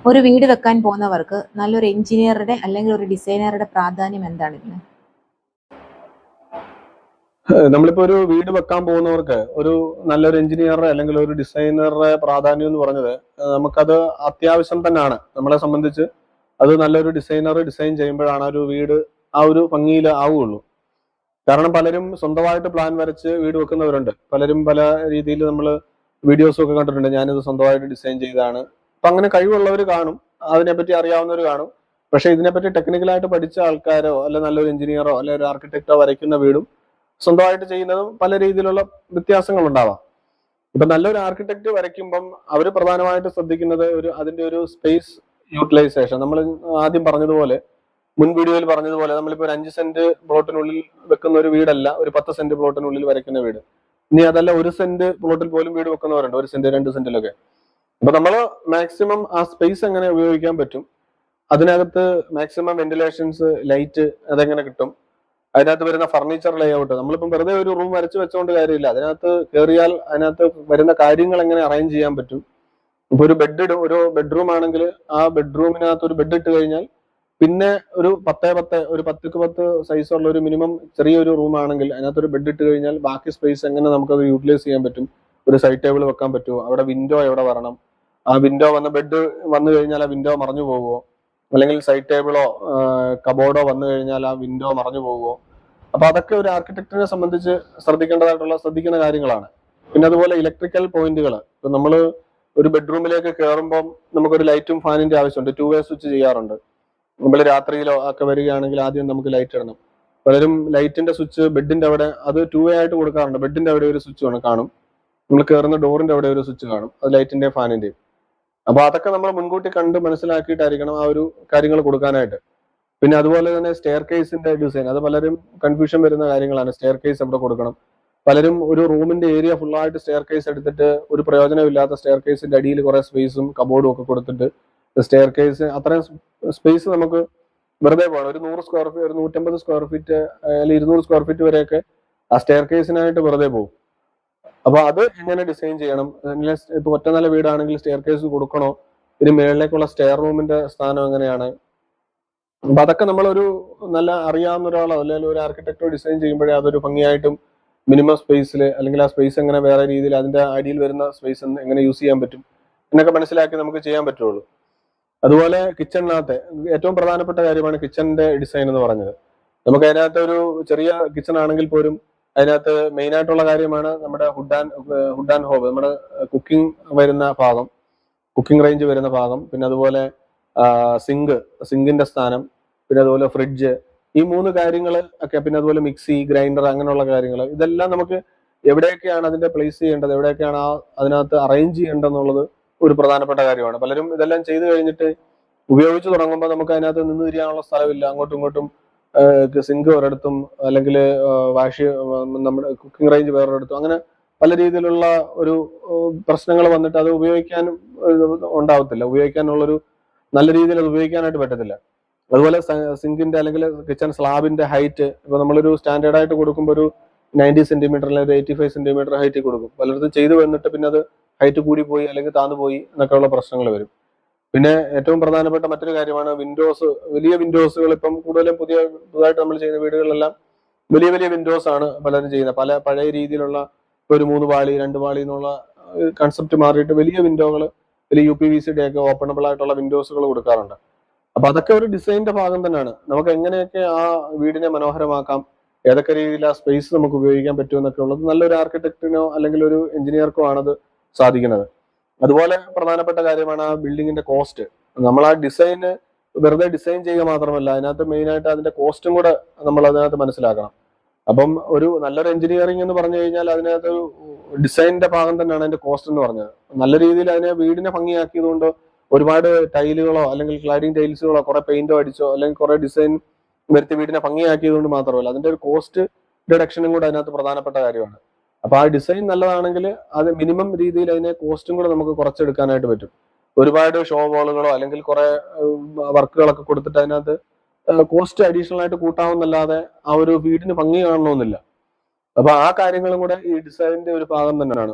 ഒരു വീട് വെക്കാൻ പോകുന്നവർക്ക് നല്ലൊരു എഞ്ചിനീയറുടെ അല്ലെങ്കിൽ ഒരു ഡിസൈനറുടെ പ്രാധാന്യം എന്താണ് ഇതിന്? നമ്മളിപ്പോ ഒരു വീട് വെക്കാൻ പോകുന്നവർക്ക് ഒരു നല്ലൊരു എഞ്ചിനീയറുടെ അല്ലെങ്കിൽ ഒരു ഡിസൈനറുടെ പ്രാധാന്യം എന്ന് പറഞ്ഞത് നമുക്കത് അത്യാവശ്യം തന്നെയാണ്. നമ്മളെ സംബന്ധിച്ച് അത് നല്ലൊരു ഡിസൈനർ ഡിസൈൻ ചെയ്യുമ്പോഴാണ് ഒരു വീട് ആ ഒരു ഭംഗിയിൽ ആവുകയുള്ളൂ. കാരണം പലരും സ്വന്തമായിട്ട് പ്ലാൻ വരച്ച് വീട് വെക്കുന്നവരുണ്ട്. പലരും പല രീതിയിൽ നമ്മൾ വീഡിയോസും ഒക്കെ കണ്ടിട്ടുണ്ട്. ഞാനിത് സ്വന്തമായിട്ട് ഡിസൈൻ ചെയ്തതാണ്. അപ്പൊ അങ്ങനെ കഴിവുള്ളവർ കാണും, അതിനെപ്പറ്റി അറിയാവുന്നവർ കാണും. പക്ഷെ ഇതിനെപ്പറ്റി ടെക്നിക്കലായിട്ട് പഠിച്ച ആൾക്കാരോ അല്ലെ നല്ലൊരു എഞ്ചിനീയറോ അല്ലെ ഒരു ആർക്കിടെക്റ്റോ വരയ്ക്കുന്ന വീടും സ്വന്തമായിട്ട് ചെയ്യുന്നതും പല രീതിയിലുള്ള വ്യത്യാസങ്ങൾ ഉണ്ടാവാം. ഇപ്പൊ നല്ലൊരു ആർക്കിടെക്ട് വരയ്ക്കുമ്പം അവർ പ്രധാനമായിട്ട് ശ്രദ്ധിക്കുന്നത് അതിന്റെ ഒരു സ്പേസ് യൂട്ടിലൈസേഷൻ. നമ്മൾ ആദ്യം പറഞ്ഞതുപോലെ, മുൻ വീഡിയോയിൽ പറഞ്ഞതുപോലെ, നമ്മളിപ്പോ ഒരു 5 സെന്റ് പ്ലോട്ടിനുള്ളിൽ വെക്കുന്ന ഒരു വീടല്ല ഒരു 10 സെന്റ് പ്ലോട്ടിനുള്ളിൽ വരയ്ക്കുന്ന വീട്. ഇനി അതല്ല 1 സെന്റ് പ്ലോട്ടിൽ പോലും വീട് വെക്കുന്നവരുണ്ട്, 1 സെന്റ് 2 സെന്റിലൊക്കെ. അപ്പൊ നമ്മൾ മാക്സിമം ആ സ്പേസ് എങ്ങനെ ഉപയോഗിക്കാൻ പറ്റും, അതിനകത്ത് മാക്സിമം വെന്റിലേഷൻസ്, ലൈറ്റ് അതെങ്ങനെ കിട്ടും, അതിനകത്ത് വരുന്ന ഫർണിച്ചർ ലേഔട്ട്. നമ്മളിപ്പം വെറുതെ ഒരു റൂം വരച്ച് വെച്ചുകൊണ്ട് കാര്യമില്ല, അതിനകത്ത് കയറിയാൽ അതിനകത്ത് വരുന്ന കാര്യങ്ങൾ എങ്ങനെ അറേഞ്ച് ചെയ്യാൻ പറ്റും. ഇപ്പൊ ഒരു ബെഡ്റൂം ആണെങ്കിൽ ആ ബെഡ്റൂമിനകത്ത് ഒരു ബെഡ് ഇട്ട് കഴിഞ്ഞാൽ പിന്നെ ഒരു 10x10 ഒരു 10x10 സൈസുള്ള ഒരു മിനിമം ചെറിയൊരു റൂം ആണെങ്കിൽ അതിനകത്ത് ഒരു ബെഡ് ഇട്ട് കഴിഞ്ഞാൽ ബാക്കി സ്പേസ് എങ്ങനെ നമുക്കത് യൂട്ടിലൈസ് ചെയ്യാൻ പറ്റും. ഒരു സൈഡ് ടേബിൾ വെക്കാൻ പറ്റുമോ, അവിടെ വിൻഡോ എവിടെ വരണം, ആ വിൻഡോ ബെഡ് വന്നു കഴിഞ്ഞാൽ ആ വിൻഡോ മറഞ്ഞു പോകുമോ, അല്ലെങ്കിൽ സൈഡ് ടേബിളോ കബോർഡോ വന്നു കഴിഞ്ഞാൽ ആ വിൻഡോ മറഞ്ഞു പോകുമോ. അപ്പൊ അതൊക്കെ ഒരു ആർക്കിടെക്റ്റിനെ സംബന്ധിച്ച് ശ്രദ്ധിക്കുന്ന കാര്യങ്ങളാണ്. പിന്നെ അതുപോലെ ഇലക്ട്രിക്കൽ പോയിന്റുകൾ. ഇപ്പൊ നമ്മൾ ഒരു ബെഡ്റൂമിലേക്ക് കയറുമ്പോൾ നമുക്കൊരു ലൈറ്റും ഫാനിന്റെ ആവശ്യമുണ്ട്. 2 വേ സ്വിച്ച് ചെയ്യാറുണ്ട്. നമ്മൾ രാത്രിയിലോ ഒക്കെ വരികയാണെങ്കിൽ ആദ്യം നമുക്ക് ലൈറ്റ് ഇടണം. പലരും ലൈറ്റിന്റെ സ്വിച്ച് ബെഡിന്റെ അവിടെ അത് 2 വേ ആയിട്ട് കൊടുക്കാറുണ്ട്. ബെഡിന്റെ അവിടെ ഒരു സ്വിച്ച് കാണും, നമ്മൾ കയറുന്ന ഡോറിന്റെ അവിടെ ഒരു സ്വിച്ച് കാണും, അത് ലൈറ്റിന്റെയും ഫാനിന്റെയും. അപ്പൊ അതൊക്കെ നമ്മൾ മുൻകൂട്ടി കണ്ട് മനസ്സിലാക്കിയിട്ടായിരിക്കണം ആ ഒരു കാര്യങ്ങൾ കൊടുക്കാനായിട്ട്. പിന്നെ അതുപോലെ തന്നെ സ്റ്റെയർ കേസിന്റെ ഡിസൈൻ, അത് പലരും കൺഫ്യൂഷൻ വരുന്ന കാര്യങ്ങളാണ്. സ്റ്റെയർ കേസ് എവിടെ കൊടുക്കണം. പലരും ഒരു റൂമിന്റെ ഏരിയ ഫുള്ളായിട്ട് സ്റ്റെയർ കേസ് എടുത്തിട്ട് ഒരു പ്രയോജനമില്ലാത്ത സ്റ്റെയർ കേസിന്റെ അടിയിൽ കുറെ സ്പേസും കബോർഡും ഒക്കെ കൊടുത്തിട്ട് സ്റ്റെയർ കേസ് അത്രയും സ്പേസ് നമുക്ക് വെറുതെ പോകണം. ഒരു 100 സ്ക്വയർ ഫീറ്റ്, ഒരു 150 സ്ക്വയർ ഫീറ്റ് അല്ലെങ്കിൽ 200 സ്ക്വയർ ഫീറ്റ് വരെയൊക്കെ ആ സ്റ്റെയർ കേസിനായിട്ട് വെറുതെ പോകും. അപ്പൊ അത് എങ്ങനെ ഡിസൈൻ ചെയ്യണം, ഇപ്പൊ ഒറ്റനില വീടാണെങ്കിൽ സ്റ്റെയർ കേസ് കൊടുക്കണോ, ഇനി മേളിലേക്കുള്ള സ്റ്റെയർ റൂമിന്റെ സ്ഥാനം എങ്ങനെയാണ്. അപ്പൊ അതൊക്കെ നമ്മളൊരു നല്ല അറിയാവുന്ന ഒരാളോ അല്ലെങ്കിൽ ഒരു ആർക്കിടെക്റ്റോ ഡിസൈൻ ചെയ്യുമ്പോഴേ അതൊരു ഭംഗിയായിട്ടും മിനിമം സ്പേസിൽ, അല്ലെങ്കിൽ ആ സ്പേസ് എങ്ങനെ വേറെ രീതിയിൽ അതിന്റെ അടിയിൽ വരുന്ന സ്പേസ് എങ്ങനെ യൂസ് ചെയ്യാൻ പറ്റും എന്നൊക്കെ മനസ്സിലാക്കി നമുക്ക് ചെയ്യാൻ പറ്റുള്ളൂ. അതുപോലെ കിച്ചണിനകത്തെ ഏറ്റവും പ്രധാനപ്പെട്ട കാര്യമാണ് കിച്ചണിന്റെ ഡിസൈൻ എന്ന് പറഞ്ഞത്. നമുക്ക് അതിനകത്ത് ഒരു ചെറിയ കിച്ചൺ ആണെങ്കിൽ പോലും അതിനകത്ത് മെയിൻ ആയിട്ടുള്ള കാര്യമാണ് നമ്മുടെ ഹുഡ് ആൻഡ് ഹോബ്, നമ്മുടെ വരുന്ന ഭാഗം, കുക്കിംഗ് റേഞ്ച് വരുന്ന ഭാഗം. പിന്നെ അതുപോലെ സിങ്കിന്റെ സ്ഥാനം, പിന്നെ അതുപോലെ ഫ്രിഡ്ജ്, ഈ 3 കാര്യങ്ങൾ ഒക്കെ. പിന്നെ അതുപോലെ മിക്സി, ഗ്രൈൻഡർ, അങ്ങനെയുള്ള കാര്യങ്ങൾ. ഇതെല്ലാം നമുക്ക് എവിടെയൊക്കെയാണ് അതിന്റെ പ്ലേസ് ചെയ്യേണ്ടത്, എവിടെയൊക്കെയാണ് അതിനകത്ത് അറേഞ്ച് ചെയ്യേണ്ടതെന്നുള്ളത് ഒരു പ്രധാനപ്പെട്ട കാര്യമാണ്. പലരും ഇതെല്ലാം ചെയ്തു കഴിഞ്ഞിട്ട് ഉപയോഗിച്ച് തുടങ്ങുമ്പോൾ നമുക്ക് അതിനകത്ത് നിന്ന് തിരിയാനുള്ള സ്ഥലമില്ല. അങ്ങോട്ടും ഇങ്ങോട്ടും സിങ്ക് ഒരിടത്തും, അല്ലെങ്കിൽ നമ്മുടെ കുക്കിംഗ് റേഞ്ച് വേറൊരിടത്തും, അങ്ങനെ പല രീതിയിലുള്ള ഒരു പ്രശ്നങ്ങൾ വന്നിട്ട് അത് ഉപയോഗിക്കാനും ഉണ്ടാവത്തില്ല. ഉപയോഗിക്കാനുള്ളൊരു നല്ല രീതിയിൽ അത് ഉപയോഗിക്കാനായിട്ട് പറ്റത്തില്ല. അതുപോലെ സിങ്കിന്റെ അല്ലെങ്കിൽ കിച്ചൺ സ്ലാബിന്റെ ഹൈറ്റ്, ഇപ്പൊ നമ്മളൊരു സ്റ്റാൻഡേർഡ് ആയിട്ട് കൊടുക്കുമ്പോൾ ഒരു 90 സെന്റിമീറ്റർ അല്ലെങ്കിൽ 85 സെന്റിമീറ്റർ ഹൈറ്റ് കൊടുക്കും. പലയിടത്തും ചെയ്തു വന്നിട്ട് പിന്നെ അത് ഹൈറ്റ് കൂടിപ്പോയി അല്ലെങ്കിൽ താന്നു പോയി എന്നൊക്കെയുള്ള പ്രശ്നങ്ങൾ വരും. പിന്നെ ഏറ്റവും പ്രധാനപ്പെട്ട മറ്റൊരു കാര്യമാണ് വിൻഡോസ്. വലിയ വിൻഡോസുകൾ ഇപ്പം കൂടുതലും പുതുതായിട്ട് നമ്മൾ ചെയ്യുന്ന വീടുകളിലെല്ലാം വലിയ വലിയ വിൻഡോസ് ആണ് പലരും ചെയ്യുന്നത്. പഴയ രീതിയിലുള്ള ഒരു 3 പാളി 2 പാളി എന്നുള്ള കൺസെപ്റ്റ് മാറിയിട്ട് വലിയ വിൻഡോകൾ, വലിയ UPVC ഒക്കെ ഓപ്പണബിൾ ആയിട്ടുള്ള വിൻഡോസുകൾ കൊടുക്കാറുണ്ട്. അപ്പൊ അതൊക്കെ ഒരു ഡിസൈനിന്റെ ഭാഗം തന്നെയാണ്. നമുക്ക് എങ്ങനെയൊക്കെ ആ വീടിനെ മനോഹരമാക്കാം, ഏതൊക്കെ രീതിയിൽ ആ സ്പേസ് നമുക്ക് ഉപയോഗിക്കാൻ പറ്റും എന്നൊക്കെ ഉള്ളത് നല്ലൊരു ആർക്കിടെക്റ്റിനോ അല്ലെങ്കിൽ ഒരു എഞ്ചിനീയർക്കോ ആണത് സാധിക്കുന്നത്. അതുപോലെ പ്രധാനപ്പെട്ട കാര്യമാണ് ആ ബിൽഡിങ്ങിന്റെ കോസ്റ്റ്. നമ്മൾ ആ ഡിസൈന് വെറുതെ ഡിസൈൻ ചെയ്യുക മാത്രമല്ല, അതിനകത്ത് മെയിൻ ആയിട്ട് അതിന്റെ കോസ്റ്റും കൂടെ നമ്മൾ അതിനകത്ത് മനസ്സിലാക്കണം. അപ്പം ഒരു നല്ലൊരു എഞ്ചിനീയറിംഗ് എന്ന് പറഞ്ഞു കഴിഞ്ഞാൽ അതിനകത്ത് ഒരു ഡിസൈനിന്റെ ഭാഗം തന്നെയാണ് അതിന്റെ കോസ്റ്റ് എന്ന് പറഞ്ഞത്. നല്ല രീതിയിൽ അതിനെ വീടിനെ ഭംഗിയാക്കിയതുകൊണ്ട് ഒരുപാട് ടൈലുകളോ അല്ലെങ്കിൽ ക്ലാഡിംഗ് ടൈൽസുകളോ കുറെ പെയിന്റോ അടിച്ചോ അല്ലെങ്കിൽ കുറെ ഡിസൈൻ വരുത്തി വീടിനെ ഭംഗിയാക്കിയത് കൊണ്ട് മാത്രമല്ല, അതിന്റെ ഒരു കോസ്റ്റ് ഡിഡക്ഷനും കൂടെ അതിനകത്ത് പ്രധാനപ്പെട്ട കാര്യമാണ്. അപ്പൊ ആ ഡിസൈൻ നല്ലതാണെങ്കിൽ അത് മിനിമം രീതിയിൽ അതിനെ കോസ്റ്റും കൂടെ നമുക്ക് കുറച്ചെടുക്കാനായിട്ട് പറ്റും. ഒരുപാട് ഷോ വാളുകളോ അല്ലെങ്കിൽ കുറെ വർക്കുകളൊക്കെ കൊടുത്തിട്ട് അതിനകത്ത് കോസ്റ്റ് അഡീഷണൽ ആയിട്ട് കൂട്ടാവുന്നല്ലാതെ ആ ഒരു വീടിന് ഭംഗി കാണണമെന്നില്ല. അപ്പൊ ആ കാര്യങ്ങളും കൂടെ ഈ ഡിസൈനിന്റെ ഒരു ഭാഗം തന്നെയാണ്.